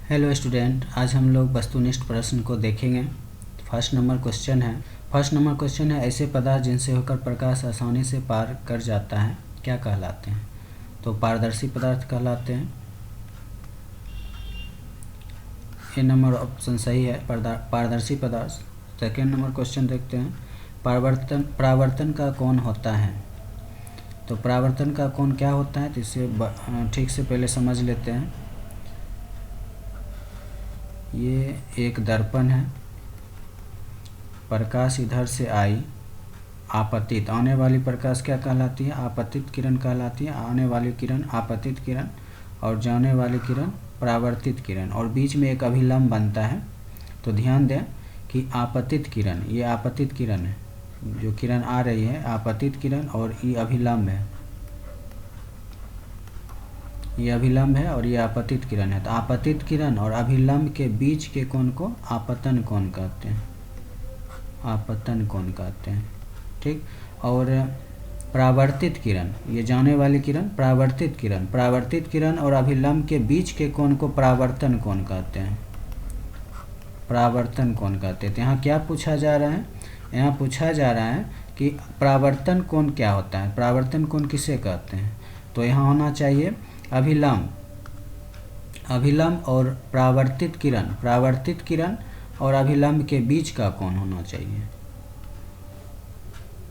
Hello student, आज हम लोग वस्तुनिष्ठ प्रश्न को देखेंगे। फर्स्ट नंबर क्वेश्चन है ऐसे पदार्थ जिनसे होकर प्रकाश आसानी से पार कर जाता है क्या कहलाते हैं? तो पारदर्शी पदार्थ कहलाते हैं। ए नंबर ऑप्शन सही है, पारदर्शी पदार्थ। सेकेंड नंबर क्वेश्चन देखते हैं, परावर्तन का कोण होता है। तो परावर्तन का कोण क्या होता है, तो इसे ठीक से पहले समझ लेते हैं। ये एक दर्पण है, प्रकाश इधर से आई, आपतित आने वाली प्रकाश क्या कहलाती है? आपतित किरण कहलाती है। आने वाली किरण आपतित किरण और जाने वाली किरण परावर्तित किरण, और बीच में एक अभिलंब बनता है। तो ध्यान दें कि आपतित किरण, ये आपतित किरण है, जो किरण आ रही है आपतित किरण, और ये अभिलंब है, ये अभिलंब है और ये आपतित किरण है। तो आपतित किरण और अभिलंब के बीच के कोण को आपतन कोण कहते हैं, आपतन कोण कहते हैं। ठीक। और परावर्तित किरण, ये जाने वाली किरण परावर्तित किरण और अभिलंब के बीच के कोण को परावर्तन कोण कहते हैं, परावर्तन कोण कहते हैं। तो यहाँ क्या पूछा जा रहा है? यहाँ पूछा जा रहा है कि परावर्तन कोण क्या होता है, परावर्तन कोण किसे कहते हैं? तो यहाँ होना चाहिए अभिलंब और परावर्तित किरण और अभिलंब के बीच का कोण होना चाहिए।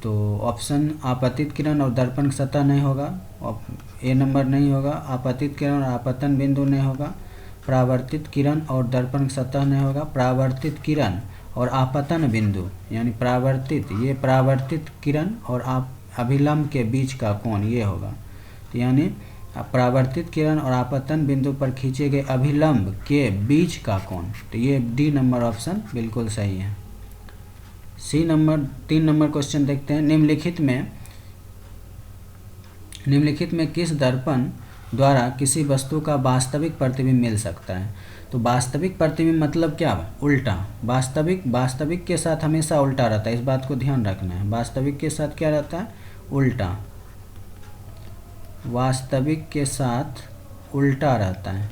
तो ऑप्शन आपतित किरण और दर्पण की सतह नहीं होगा, ए नंबर नहीं होगा। आपतित किरण और आपतन बिंदु नहीं होगा। परावर्तित किरण और दर्पण की सतह नहीं होगा। परावर्तित किरण और आपतन बिंदु यानी ये परावर्तित किरण और अभिलंब के बीच का कोण ये होगा। तो यानी परावर्तित किरण और आपतन बिंदु पर खींचे गए अभिलंब के बीच का कोण। तो ये डी नंबर ऑप्शन बिल्कुल सही है। तीन नंबर क्वेश्चन देखते हैं, निम्नलिखित में किस दर्पण द्वारा किसी वस्तु का वास्तविक प्रतिबिंब मिल सकता है? तो वास्तविक प्रतिबिंब मतलब क्या? उल्टा। वास्तविक के साथ हमेशा उल्टा रहता है, इस बात को ध्यान रखना है। वास्तविक के साथ क्या रहता है? उल्टा। वास्तविक के साथ उल्टा रहता है।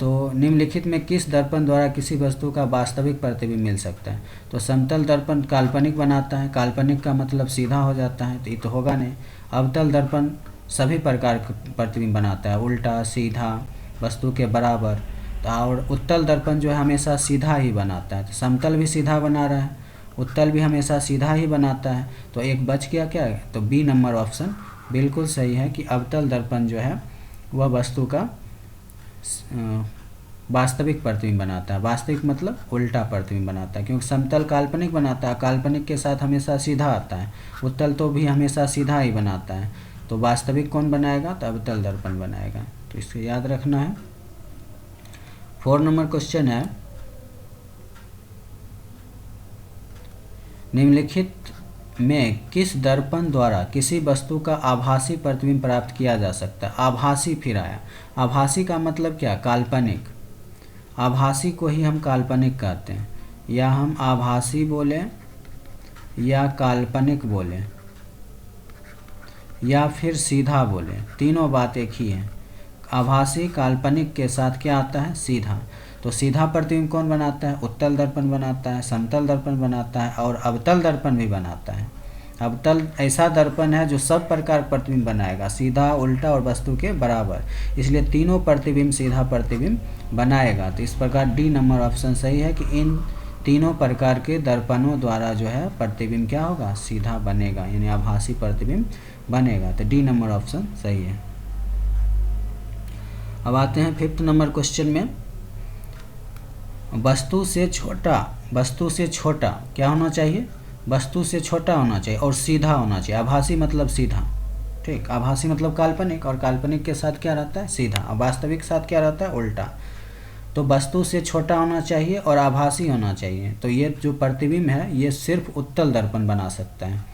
तो निम्नलिखित में किस दर्पण द्वारा किसी वस्तु का वास्तविक प्रतिबिंब मिल सकता है? तो समतल दर्पण काल्पनिक बनाता है, काल्पनिक का मतलब सीधा हो जाता है, तो ये तो होगा नहीं। अवतल दर्पण सभी प्रकार का प्रतिबिंब बनाता है, उल्टा, सीधा, वस्तु के बराबर। तो और उत्तल दर्पण जो है हमेशा सीधा ही बनाता है। तो समतल भी सीधा बना रहा है, उत्तल भी हमेशा सीधा ही बनाता है। तो एक बच गया क्या? तो बी नंबर ऑप्शन बिल्कुल सही है कि अवतल दर्पण जो है वह वस्तु का वास्तविक प्रतिबिंब बनाता है। वास्तविक मतलब उल्टा प्रतिबिंब बनाता है, क्योंकि समतल काल्पनिक बनाता है, काल्पनिक के साथ हमेशा सीधा आता है। उत्तल तो भी हमेशा सीधा ही बनाता है। तो वास्तविक कौन बनाएगा? तो अवतल दर्पण बनाएगा। तो इसको याद रखना है। 4 नंबर क्वेश्चन है, निम्नलिखित में किस दर्पण द्वारा किसी वस्तु का आभासी प्रतिबिंब प्राप्त किया जा सकता है? आभासी फिर आया। आभासी का मतलब क्या? काल्पनिक। आभासी को ही हम काल्पनिक कहते हैं, या हम आभासी बोले या काल्पनिक बोले या फिर सीधा बोले, तीनों बात एक ही है। आभासी काल्पनिक के साथ क्या आता है? सीधा। तो सीधा प्रतिबिंब कौन बनाता है? उत्तल दर्पण बनाता है, समतल दर्पण बनाता है और अवतल दर्पण भी बनाता है। अवतल ऐसा दर्पण है जो सब प्रकार प्रतिबिंब बनाएगा, सीधा, उल्टा और वस्तु के बराबर। इसलिए तीनों प्रतिबिंब सीधा प्रतिबिंब बनाएगा। तो इस प्रकार डी नंबर ऑप्शन सही है कि इन तीनों प्रकार के दर्पणों द्वारा जो है प्रतिबिंब क्या होगा? सीधा बनेगा, यानी आभासी प्रतिबिंब बनेगा। तो डी नंबर ऑप्शन सही है। अब आते हैं 5th नंबर क्वेश्चन में, वस्तु से छोटा क्या होना चाहिए? वस्तु से छोटा होना चाहिए और सीधा होना चाहिए। आभासी मतलब सीधा, ठीक। आभासी मतलब काल्पनिक, और काल्पनिक के साथ क्या रहता है? सीधा। और वास्तविक के साथ क्या रहता है? उल्टा। तो वस्तु से छोटा होना चाहिए और आभासी होना चाहिए। तो ये जो प्रतिबिंब है ये सिर्फ उत्तल दर्पण बना सकता है।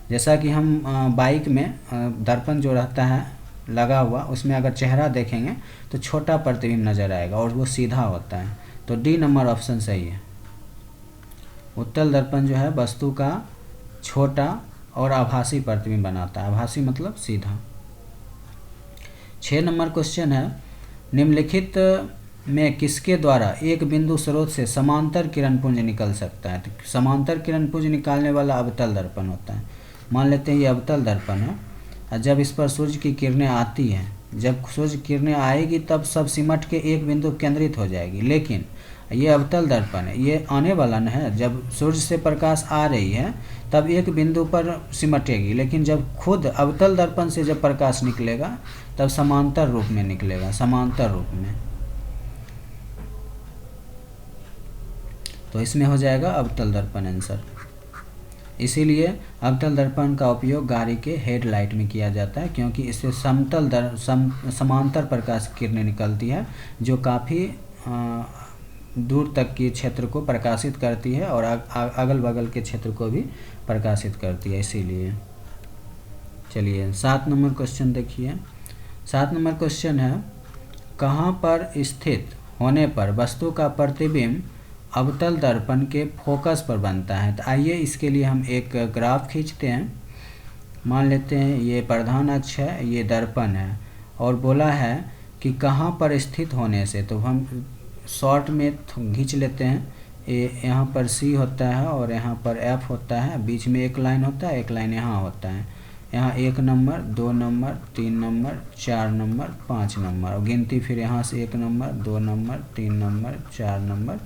जैसा कि हम बाइक में दर्पण जो रहता है लगा हुआ, उसमें अगर चेहरा देखेंगे तो छोटा प्रतिबिंब नज़र आएगा और वो सीधा होता है। तो डी नंबर ऑप्शन सही है। उत्तल दर्पण जो है वस्तु का छोटा और आभासी प्रतिबिंब बनाता है। आभासी मतलब सीधा। 6 नंबर क्वेश्चन है, निम्नलिखित में किसके द्वारा एक बिंदु स्रोत से समांतर किरण पुंज निकल सकता है? तो समांतर किरण पुंज निकालने वाला अवतल दर्पण होता है। मान लेते हैं ये अवतल दर्पण है, और जब इस पर सूर्य की किरणें आती हैं, जब सूर्य की किरणें आएगी तब सब सिमट के एक बिंदु केंद्रित हो जाएगी। लेकिन ये अवतल दर्पण है, ये आने वाला न है, जब सूर्य से प्रकाश आ रही है तब एक बिंदु पर सिमटेगी, लेकिन जब खुद अवतल दर्पण से जब प्रकाश निकलेगा तब समांतर रूप में निकलेगा, समांतर रूप में। तो इसमें हो जाएगा अवतल दर्पण आंसर। इसीलिए अवतल दर्पण का उपयोग गाड़ी के हेडलाइट में किया जाता है, क्योंकि इससे समांतर प्रकाश किरणें निकलती है जो काफ़ी दूर तक के क्षेत्र को प्रकाशित करती है और अगल बगल के क्षेत्र को भी प्रकाशित करती है। इसीलिए चलिए 7 नंबर क्वेश्चन देखिए। 7 नंबर क्वेश्चन है, कहाँ पर स्थित होने पर वस्तु का प्रतिबिंब अवतल दर्पण के फोकस पर बनता है? तो आइए इसके लिए हम एक ग्राफ खींचते हैं। मान लेते हैं ये प्रधान अक्ष है, ये दर्पण है, और बोला है कि कहाँ पर स्थित होने से, तो हम शॉर्ट में खींच लेते हैं। यहाँ पर C होता है और यहाँ पर F होता है, बीच में एक लाइन होता है, एक लाइन यहाँ होता है। यहाँ 1 number, 2 number, 3 number, 4 number, 5 number, और गिनती फिर यहाँ से 1 number, 2 number, 3 number, 4 number,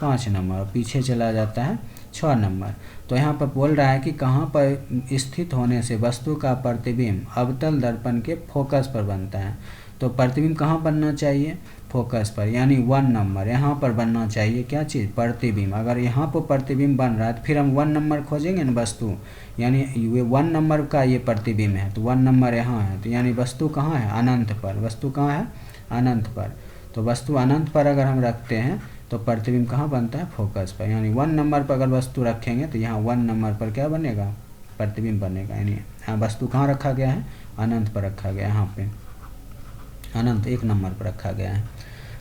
5 number, और पीछे चला जाता है 6 नंबर। तो यहाँ पर बोल रहा है कि कहाँ पर स्थित होने से वस्तु का प्रतिबिंब अवतल दर्पण के फोकस पर बनता है। तो प्रतिबिंब कहाँ बनना चाहिए? फोकस पर, यानी 1 नंबर यहाँ पर बनना चाहिए। क्या चीज़? प्रतिबिंब। अगर यहाँ पर प्रतिबिंब बन रहा है तो फिर हम 1 नंबर खोजेंगे ना वस्तु, यानी ये 1 नंबर का ये प्रतिबिंब है, तो 1 नंबर यहाँ है, तो यानी वस्तु कहाँ है? अनंत पर। वस्तु कहाँ है? अनंत पर। तो वस्तु अनंत पर अगर हम रखते हैं तो प्रतिबिंब कहाँ बनता है? फोकस पर। यानी 1 नंबर पर अगर वस्तु रखेंगे तो यहाँ 1 नंबर पर क्या बनेगा? प्रतिबिंब बनेगा। यानी वस्तु कहाँ रखा गया है? अनंत पर रखा गया है, यहाँ पे अनंत 1 नंबर पर रखा गया है।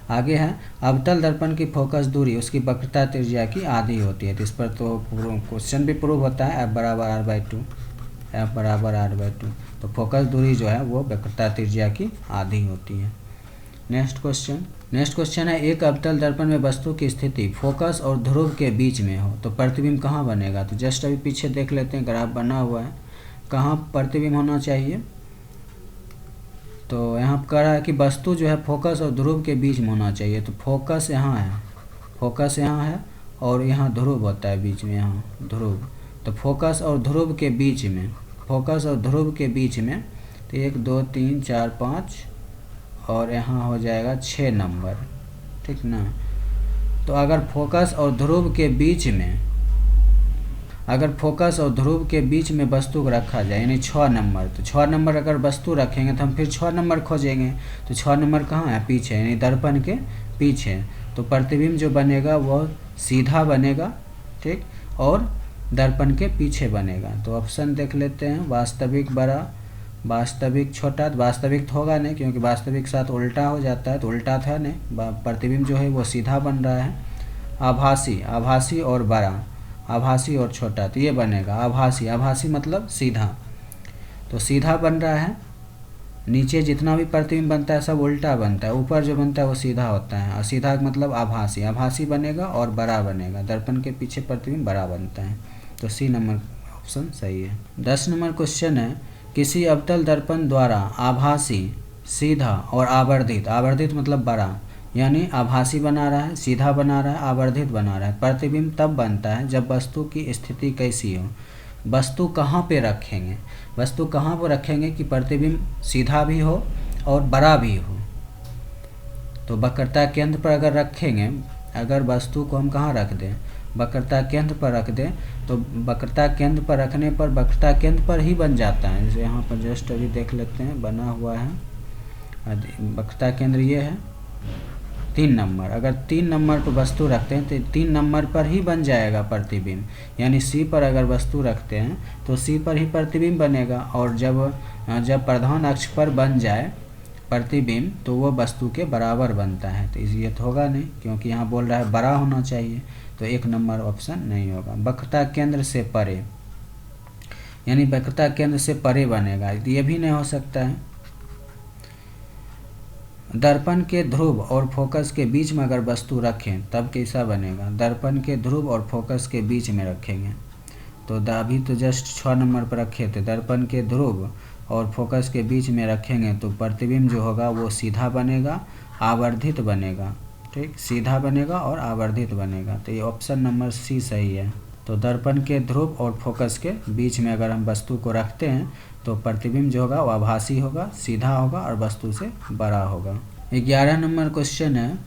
आगे है, अवतल दर्पण की फोकस दूरी उसकी वक्रता त्रिज्या की आधी होती है। तो इस पर तो क्वेश्चन भी प्रूव होता है, F बराबर r/2, F बराबर r/2। तो फोकस दूरी जो है वो वक्रता त्रिज्या की आधी होती है। नेक्स्ट क्वेश्चन है, एक अवतल दर्पण में वस्तु की स्थिति फोकस और ध्रुव के बीच में हो तो प्रतिबिंब कहाँ बनेगा? तो जस्ट अभी पीछे देख लेते हैं, ग्राफ बना हुआ है, कहाँ प्रतिबिंब होना चाहिए। तो यहाँ कह रहा है कि वस्तु जो है फोकस और ध्रुव के बीच में होना चाहिए। तो फोकस यहाँ है, फोकस यहाँ है, और यहाँ ध्रुव होता है बीच में, यहाँ ध्रुव। तो फोकस और ध्रुव के बीच में, फोकस और ध्रुव के बीच में, तो 1 2 3 4 5 और यहाँ हो जाएगा 6 नंबर, ठीक ना। तो अगर फोकस और ध्रुव के बीच में, अगर फोकस और ध्रुव के बीच में वस्तु को रखा जाए यानी 6 नंबर, तो 6 नंबर अगर वस्तु रखेंगे तो हम फिर 6 नंबर खोजेंगे। तो 6 नंबर कहाँ है? पीछे, यानी दर्पण के पीछे। तो प्रतिबिंब जो बनेगा वो सीधा बनेगा, ठीक, और दर्पण के पीछे बनेगा। तो ऑप्शन देख लेते हैं, वास्तविक बड़ा, वास्तविक छोटा। तो वास्तविक तो होगा नहीं, क्योंकि वास्तविक साथ उल्टा हो जाता है, तो उल्टा था नहीं, प्रतिबिंब जो है वो सीधा बन रहा है। आभासी, आभासी और बड़ा, आभासी और छोटा, तो ये बनेगा आभासी। आभासी मतलब सीधा, तो सीधा बन रहा है। नीचे जितना भी प्रतिबिंब बनता है सब उल्टा बनता है, ऊपर जो बनता है वो सीधा होता है, और सीधा मतलब आभासी। आभासी बनेगा और बड़ा बनेगा, दर्पण के पीछे प्रतिबिंब बड़ा बनता है। तो C नंबर ऑप्शन सही है। 10 नंबर क्वेश्चन है, किसी अवतल दर्पण द्वारा आभासी, सीधा और आवर्धित, आवर्धित मतलब बड़ा, यानी आभासी बना रहा है, सीधा बना रहा है, आवर्धित बना रहा है। प्रतिबिंब तब बनता है जब वस्तु की स्थिति कैसी हो। वस्तु कहाँ पे रखेंगे? वस्तु कहाँ पर रखेंगे कि प्रतिबिंब सीधा भी हो और बड़ा भी हो? तो वक्रता केंद्र पर अगर रखेंगे, अगर वस्तु को हम कहाँ रख दें? वक्रता केंद्र पर रख दें, तो वक्रता केंद्र पर रखने पर वक्रता केंद्र पर ही बन जाता है। जैसे यहाँ पर जस्ट अभी देख लेते हैं, बना हुआ है वक्रता केंद्र, ये है 3 नंबर। अगर 3 नंबर पर वस्तु रखते हैं तो 3 नंबर पर ही बन जाएगा प्रतिबिंब। यानी C पर अगर वस्तु रखते हैं तो C पर ही प्रतिबिंब बनेगा, और जब प्रधान अक्ष पर बन जाए प्रतिबिंब तो वो वस्तु के बराबर बनता है। तो ये तो होगा नहीं, क्योंकि यहाँ बोल रहा है बड़ा होना चाहिए, तो 1 नंबर ऑप्शन नहीं होगा। वक्रता केंद्र से परे, यानी वक्रता केंद्र से परे बनेगा, ये भी नहीं हो सकता है। दर्पण के ध्रुव और फोकस के बीच में अगर वस्तु रखें तब कैसा बनेगा। दर्पण के ध्रुव और फोकस के बीच में रखेंगे तो अभी तो जस्ट 6 नंबर पर रखे थे। दर्पण के ध्रुव और फोकस के बीच में रखेंगे तो प्रतिबिंब जो होगा वो सीधा बनेगा, आवर्धित बनेगा। ठीक, सीधा बनेगा और आवर्धित बनेगा। तो ये ऑप्शन नंबर सी सही है। तो दर्पण के ध्रुव और फोकस के बीच में अगर हम वस्तु को रखते हैं तो प्रतिबिंब जो होगा वो आभासी होगा, सीधा होगा और वस्तु से बड़ा होगा। 11 नंबर क्वेश्चन है,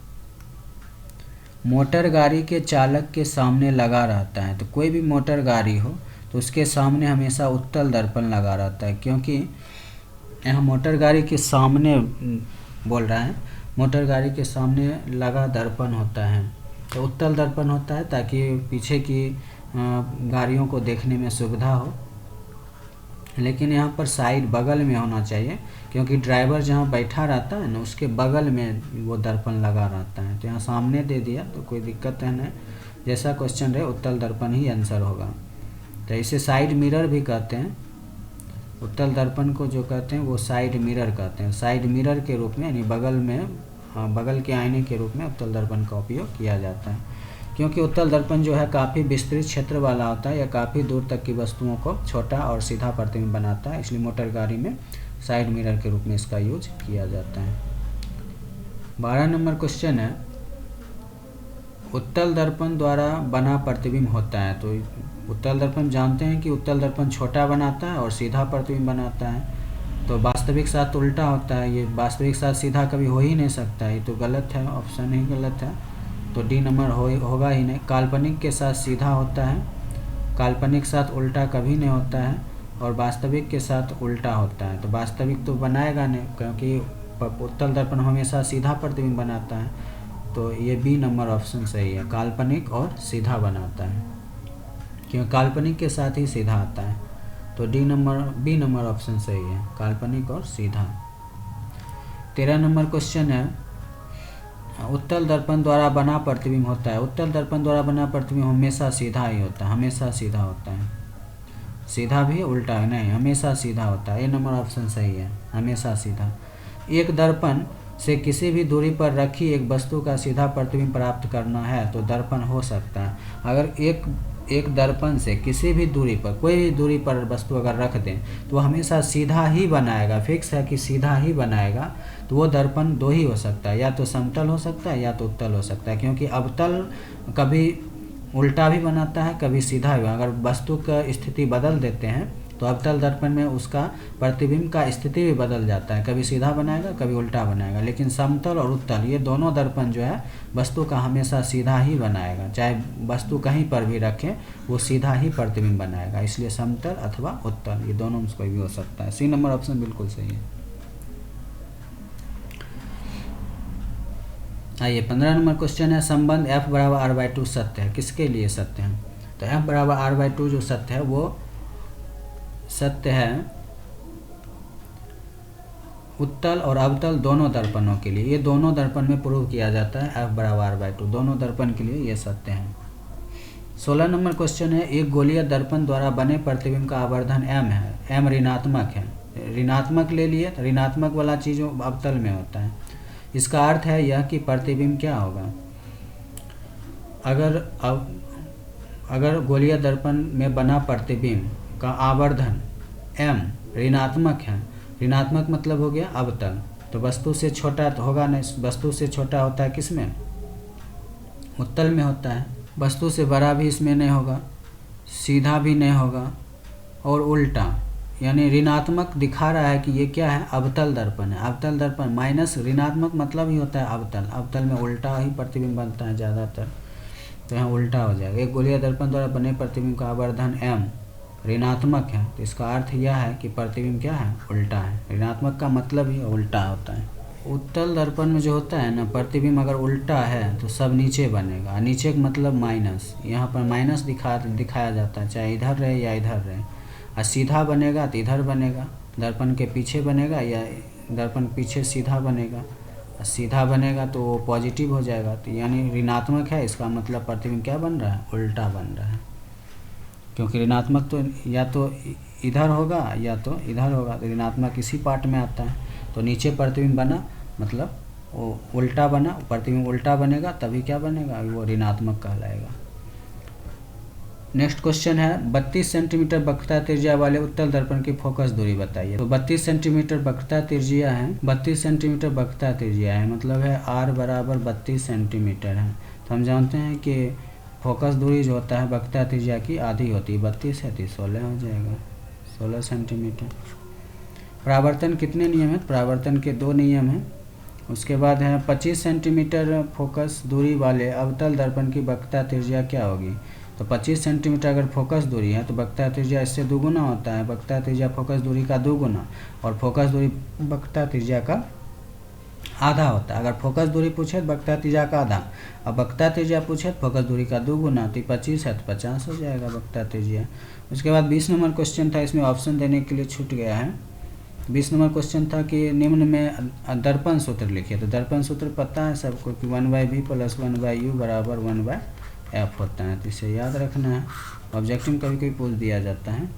मोटर गाड़ी के चालक के सामने लगा रहता है। तो कोई भी मोटर गाड़ी हो तो उसके सामने हमेशा उत्तल दर्पण लगा रहता है, क्योंकि यहाँ मोटर गाड़ी के सामने बोल रहा है, मोटर गाड़ी के सामने लगा दर्पण होता है तो उत्तल दर्पण होता है ताकि पीछे की गाड़ियों को देखने में सुविधा हो। लेकिन यहाँ पर साइड बगल में होना चाहिए, क्योंकि ड्राइवर जहाँ बैठा रहता है ना उसके बगल में वो दर्पण लगा रहता है। तो यहाँ सामने दे दिया तो कोई दिक्कत है नहीं, जैसा क्वेश्चन रहे उत्तल दर्पण ही आंसर होगा। तो इसे साइड मिरर भी कहते हैं। उत्तल दर्पण को जो कहते हैं वो साइड मिरर कहते हैं। साइड मिरर के रूप में यानी बगल में, बगल के आईने के रूप में उत्तल दर्पण का उपयोग किया जाता है, क्योंकि उत्तल दर्पण जो है काफ़ी विस्तृत क्षेत्र वाला होता है या काफ़ी दूर तक की वस्तुओं को छोटा और सीधा प्रतिबिंब बनाता है, इसलिए मोटर गाड़ी में साइड मिरर के रूप में इसका यूज किया जाता है। 12 नंबर क्वेश्चन है, उत्तल दर्पण द्वारा बना प्रतिबिंब होता है। तो उत्तल दर्पण जानते हैं कि उत्तल दर्पण छोटा बनाता है और सीधा प्रतिबिंब बनाता है, तो वास्तविक साथ उल्टा होता है। ये वास्तविक साथ सीधा कभी हो ही नहीं सकता, ये तो गलत है, ऑप्शन ही गलत है। तो डी नंबर होगा ही नहीं। काल्पनिक के साथ सीधा होता है, काल्पनिक साथ उल्टा कभी नहीं होता है, और वास्तविक के साथ उल्टा होता है। तो वास्तविक तो बनाएगा नहीं, क्योंकि उत्तल दर्पण हमेशा सीधा प्रतिबिंब बनाता है। तो ये बी नंबर ऑप्शन सही है, काल्पनिक और सीधा बनाता है, क्योंकि काल्पनिक के साथ ही सीधा आता है। तो बी नंबर ऑप्शन सही है, काल्पनिक और सीधा। 13 नंबर क्वेश्चन है, उत्तल दर्पण द्वारा बना प्रतिबिंब होता है। उत्तल दर्पण द्वारा बना प्रतिबिंब हमेशा सीधा ही होता है, हमेशा सीधा होता है, सीधा भी उल्टा नहीं, हमेशा सीधा होता है। ए नंबर ऑप्शन सही है, हमेशा सीधा। एक दर्पण से किसी भी दूरी पर रखी एक वस्तु का सीधा प्रतिबिंब प्राप्त करना है तो दर्पण हो सकता है। अगर एक दर्पण से किसी भी दूरी पर, कोई भी दूरी पर वस्तु अगर रख दें तो वो हमेशा सीधा ही बनाएगा, फिक्स है कि सीधा ही बनाएगा। तो वो दर्पण दो ही हो सकता है, या तो समतल हो सकता है या तो उत्तल हो सकता है, क्योंकि अवतल कभी उल्टा भी बनाता है, कभी सीधा भी। अगर वस्तु का स्थिति बदल देते हैं तो अवतल दर्पण में उसका प्रतिबिंब का स्थिति भी बदल जाता है, कभी सीधा बनाएगा कभी उल्टा बनाएगा। लेकिन समतल और उत्तल ये दोनों दर्पण जो है वस्तु का हमेशा सीधा ही बनाएगा, चाहे वस्तु कहीं पर भी रखें वो सीधा ही प्रतिबिंब बनाएगा। इसलिए समतल अथवा उत्तल ये दोनों में कोई भी हो सकता है। सी नंबर ऑप्शन बिल्कुल सही है। आइए 15 नंबर क्वेश्चन है, संबंध f बराबर r/2 सत्य है। किसके लिए सत्य है? तो f बराबर r/2 जो सत्य है वो सत्य है उत्तल और अवतल दोनों दर्पणों के लिए। ये दोनों दर्पण में प्रूव किया जाता है f बराबर r/2, दोनों दर्पण के लिए ये सत्य है। 16 नंबर क्वेश्चन है, एक गोलीय दर्पण द्वारा बने प्रतिबिंब का आवर्धन m है, m ऋणात्मक है। ऋणात्मक ले लिए, ऋणात्मक वाला चीज़ अवतल में होता है। इसका अर्थ है यह कि प्रतिबिंब क्या होगा, अगर गोलीय दर्पण में बना प्रतिबिंब का आवर्धन m ऋणात्मक है, ऋणात्मक मतलब हो गया अवतल, तो वस्तु से छोटा तो होगा नहीं। वस्तु से छोटा होता है किसमें? उत्तल में होता है। वस्तु से बड़ा भी इसमें नहीं होगा, सीधा भी नहीं होगा और उल्टा, यानी ऋणात्मक दिखा रहा है कि ये क्या है, अवतल दर्पण है। अवतल दर्पण माइनस ऋणात्मक मतलब ही होता है अवतल, अवतल में उल्टा ही प्रतिबिंब बनता है ज़्यादातर, तो यहाँ उल्टा हो जाएगा। एक गोलीय दर्पण द्वारा बने प्रतिबिंब का आवर्धन m ऋणात्मक है, तो इसका अर्थ यह है कि प्रतिबिंब क्या है, उल्टा है। ऋणात्मक का मतलब ही उल्टा होता है। उत्तल दर्पण में जो होता है ना, प्रतिबिंब अगर उल्टा है तो सब नीचे बनेगा, नीचे का मतलब माइनस, यहाँ पर माइनस दिखाया जाता है, चाहे इधर रहे या इधर रहे। और सीधा बनेगा तो इधर बनेगा, दर्पण के पीछे बनेगा या दर्पण पीछे सीधा बनेगा। सीधा बनेगा तो वो पॉजिटिव हो जाएगा, तो यानी ऋणात्मक है, इसका मतलब प्रतिबिंब क्या बन रहा है, उल्टा बन रहा है। क्योंकि ऋणात्मक तो या तो इधर होगा या तो इधर होगा, तो ऋणात्मक इसी पार्ट में आता है, तो नीचे प्रतिबिंब बना मतलब वो उल्टा बना, प्रतिबिंब उल्टा बनेगा तभी क्या बनेगा, वो ऋणात्मक कहलाएगा। नेक्स्ट क्वेश्चन है 32 सेंटीमीटर वक्रता त्रिज्या वाले उत्तल दर्पण की फोकस दूरी बताइए। तो 32 सेंटीमीटर वक्रता त्रिज्या है, 32 सेंटीमीटर वक्रता त्रिज्या है, मतलब है r बराबर 32 सेंटीमीटर है। तो हम जानते हैं कि फोकस दूरी जो होता है वक्रता त्रिज्या की आधी होती है, 32 है तो 16 हो जाएगा, 16 सेंटीमीटर। परावर्तन कितने नियम है, परावर्तन के 2 नियम हैं। उसके बाद है 25 सेंटीमीटर फोकस दूरी वाले अवतल दर्पण की वक्रता त्रिज्या क्या होगी। तो 25 सेंटीमीटर अगर फोकस दूरी है तो वक्रता त्रिज्या इससे दोगुना होता है, वक्रता त्रिज्या फोकस दूरी का दोगुना, और फोकस दूरी वक्रता त्रिज्या का आधा होता है। अगर फोकस दूरी पूछे तो वक्रता त्रिज्या का आधा, अब वक्रता त्रिज्या पूछे तो फोकस दूरी का दोगुना, तो 25 है तो 50 हो जाएगा वक्रता त्रिज्या। उसके बाद 20 नंबर क्वेश्चन था, इसमें ऑप्शन देने के लिए छूट गया है। 20 नंबर क्वेश्चन था कि निम्न में दर्पण सूत्र लिखिए। तो दर्पण सूत्र पता है सबको कि 1/v + 1/u बराबर 1/f होता है, तो इसे याद रखना है। ऑब्जेक्टिव कभी कभी पूछ दिया जाता है।